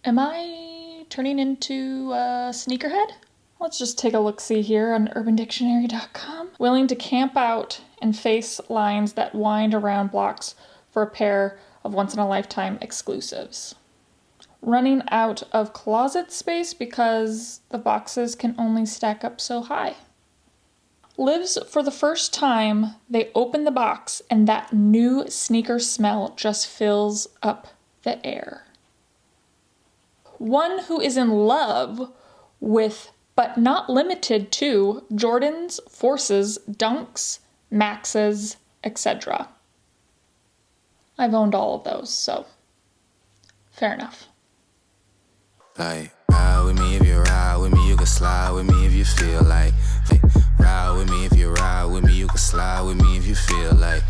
Am I turning into a sneakerhead? Let's just take a look-see here on urbandictionary.com. Willing to camp out and face lines that wind around blocks for a pair of once-in-a-lifetime exclusives. Running out of closet space because the boxes can only stack up so high. Lives for the first time, they open the box and that new sneaker smell just fills up the air. One who is in love with, but not limited to, Jordans, Forces, Dunks, Maxes, etc. I've owned all of those, so fair enough. Like, ride with me if you ride with me, you can slide with me if you feel like. Ride with me if you ride with me, you can slide with me if you feel like.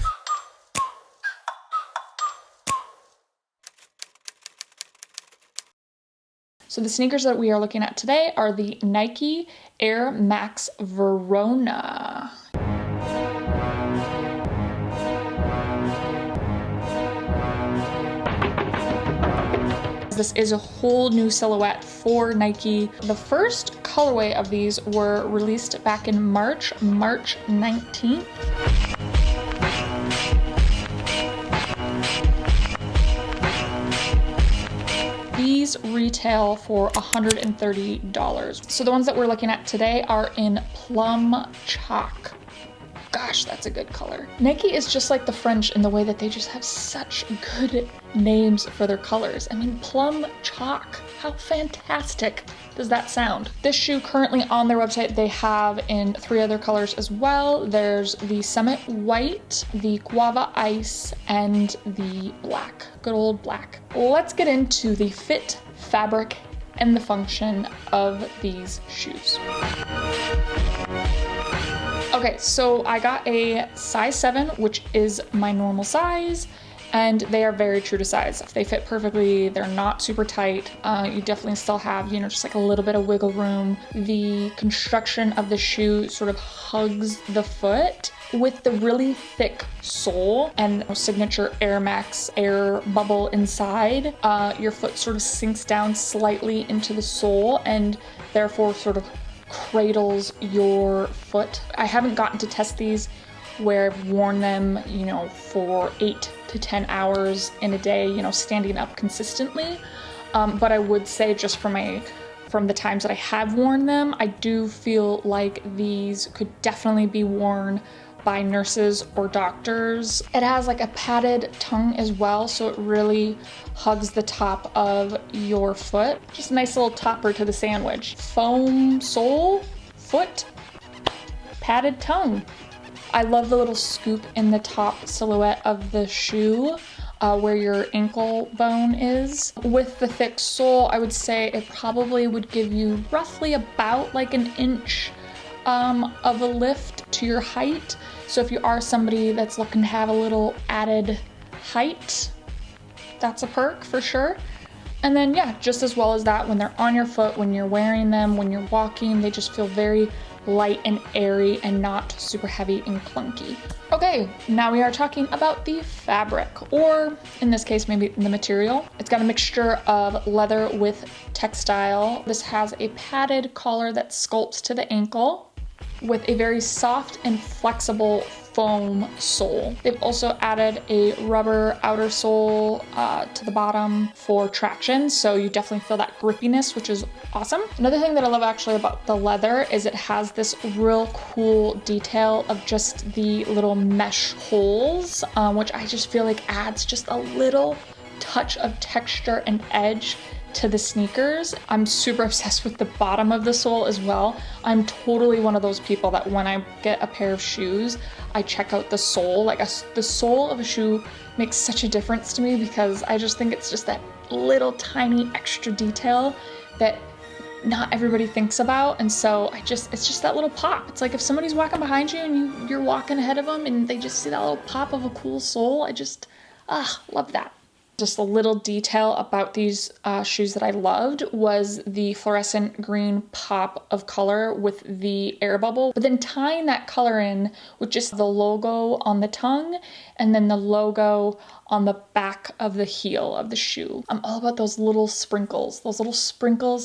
So the sneakers that we are looking at today are the Nike Air Max Verona. This is a whole new silhouette for Nike. The first colorway of these were released back in March 19th. These retail for $130. So the ones that we're looking at today are in Plum Chalk. Gosh, that's a good color. Nike is just like the French in the way that they just have such good names for their colors. I mean, Plum Chalk, how fantastic does that sound? This shoe currently on their website, they have in 3 other colors as well. There's the Summit White, the Guava Ice, and the black, good old black. Let's get into the fit, fabric, and the function of these shoes. Okay, so I got a size 7, which is my normal size, and they are very true to size. They fit perfectly, they're not super tight. You definitely still have, just like a little bit of wiggle room. The construction of the shoe sort of hugs the foot with the really thick sole and signature Air Max air bubble inside. Your foot sort of sinks down slightly into the sole and therefore sort of cradles your foot. I haven't gotten to test these where I've worn them, for 8 to 10 hours in a day, standing up consistently. But I would say just from the times that I have worn them, I do feel like these could definitely be worn by nurses or doctors. It has like a padded tongue as well, so it really hugs the top of your foot. Just a nice little topper to the sandwich. Foam sole, foot, padded tongue. I love the little scoop in the top silhouette of the shoe where your ankle bone is. With the thick sole, I would say it probably would give you roughly about like an inch of a lift to your height. So if you are somebody that's looking to have a little added height, that's a perk for sure. And then just as well as that, when they're on your foot, when you're wearing them, when you're walking, they just feel very light and airy and not super heavy and clunky. Okay, now we are talking about the fabric, or in this case, maybe the material. It's got a mixture of leather with textile. This has a padded collar that sculpts to the ankle with a very soft and flexible foam sole. They've also added a rubber outer sole to the bottom for traction, so you definitely feel that grippiness, which is awesome. Another thing that I love actually about the leather is it has this real cool detail of just the little mesh holes, which I just feel like adds just a little touch of texture and edge to the sneakers. I'm super obsessed with the bottom of the sole as well. I'm totally one of those people that when I get a pair of shoes, I check out the sole. The sole of a shoe makes such a difference to me because I just think it's just that little tiny extra detail that not everybody thinks about. And so it's just that little pop. It's like if somebody's walking behind you and you're walking ahead of them and they just see that little pop of a cool sole, I just, love that. Just a little detail about these shoes that I loved was the fluorescent green pop of color with the air bubble, but then tying that color in with just the logo on the tongue and then the logo on the back of the heel of the shoe. I'm all about those little sprinkles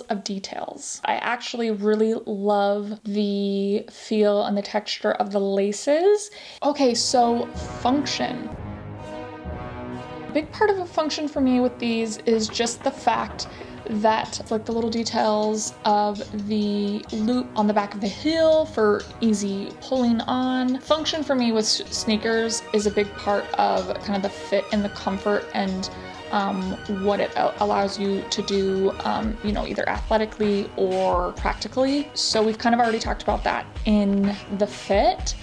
of details. I actually really love the feel and the texture of the laces. Okay, so function. Big part of a function for me with these is just the fact that like the little details of the loop on the back of the heel for easy pulling on. Function for me with sneakers is a big part of kind of the fit and the comfort and what it allows you to do, you know, either athletically or practically. So we've kind of already talked about that in the fit.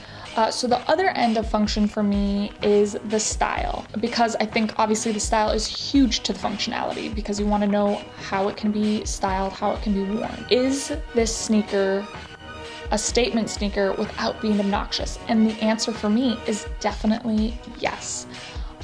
So the other end of function for me is the style, because I think obviously the style is huge to the functionality because you want to know how it can be styled, how it can be worn. Is this sneaker a statement sneaker without being obnoxious? And the answer for me is definitely yes.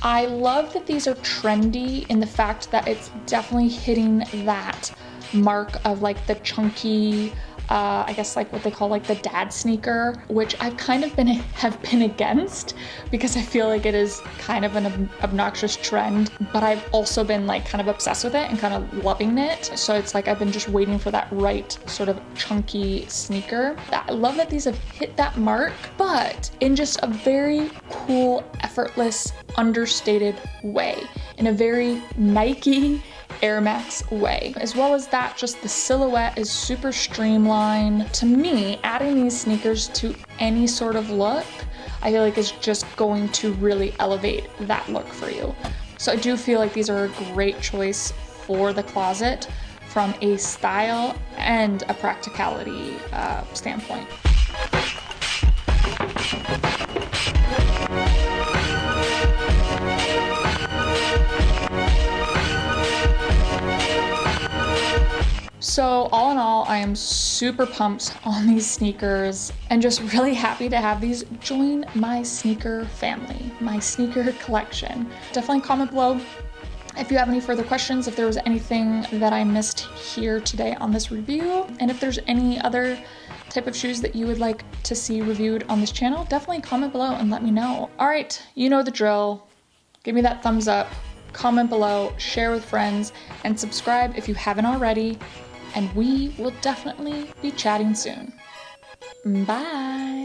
I love that these are trendy in the fact that it's definitely hitting that mark of like the chunky, I guess like what they call like the dad sneaker, which I've kind of have been against because I feel like it is kind of an obnoxious trend, but I've also been like kind of obsessed with it and kind of loving it. So it's like I've been just waiting for that right sort of chunky sneaker. I love that these have hit that mark, but in just a very cool, effortless, understated way, in a very Nike Air Max way. As well as that, just the silhouette is super streamlined. To me, adding these sneakers to any sort of look, I feel like is just going to really elevate that look for you. So I do feel like these are a great choice for the closet from a style and a practicality standpoint. So all in all, I am super pumped on these sneakers and just really happy to have these join my sneaker family, my sneaker collection. Definitely comment below if you have any further questions, if there was anything that I missed here today on this review, and if there's any other type of shoes that you would like to see reviewed on this channel, definitely comment below and let me know. All right, you know the drill. Give me that thumbs up, comment below, share with friends, and subscribe if you haven't already. And we will definitely be chatting soon. Bye.